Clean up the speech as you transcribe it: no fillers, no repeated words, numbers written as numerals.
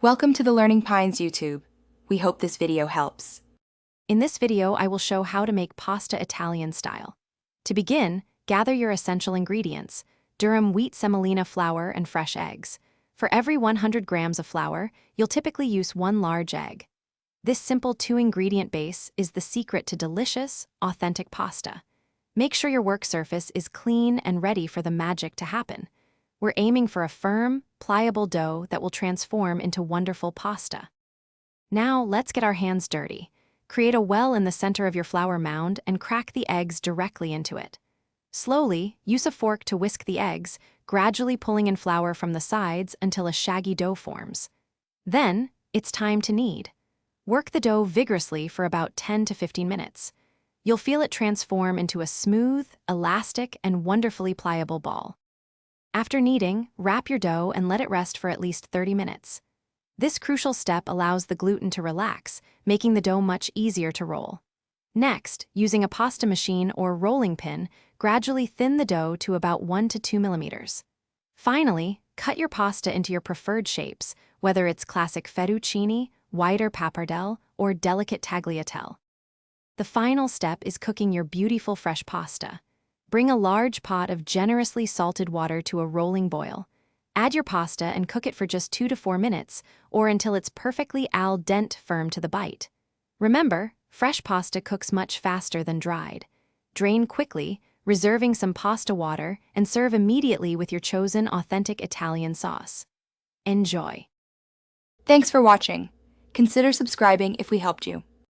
Welcome to the Learning Pines YouTube. We hope this video helps. In this video, I will show how to make pasta Italian style. To begin, gather your essential ingredients: durum wheat semolina flour and fresh eggs. For every 100 grams of flour, you'll typically use 1 large egg. This simple 2-ingredient base is the secret to delicious, authentic pasta. Make sure your work surface is clean and ready for the magic to happen. We're aiming for a firm, pliable dough that will transform into wonderful pasta. Now, let's get our hands dirty. Create a well in the center of your flour mound and crack the eggs directly into it. Slowly, use a fork to whisk the eggs, gradually pulling in flour from the sides until a shaggy dough forms. Then, it's time to knead. Work the dough vigorously for about 10 to 15 minutes. You'll feel it transform into a smooth, elastic, and wonderfully pliable ball. After kneading, wrap your dough and let it rest for at least 30 minutes. This crucial step allows the gluten to relax, making the dough much easier to roll. Next, using a pasta machine or rolling pin, gradually thin the dough to about 1 to 2 millimeters. Finally, cut your pasta into your preferred shapes, whether it's classic fettuccine, wider pappardelle, or delicate tagliatelle. The final step is cooking your beautiful fresh pasta. Bring a large pot of generously salted water to a rolling boil. Add your pasta and cook it for just 2 to 4 minutes, or until it's perfectly al dente firm to the bite. Remember, fresh pasta cooks much faster than dried. Drain quickly, reserving some pasta water, and serve immediately with your chosen authentic Italian sauce. Enjoy! Thanks for watching. Consider subscribing if we helped you.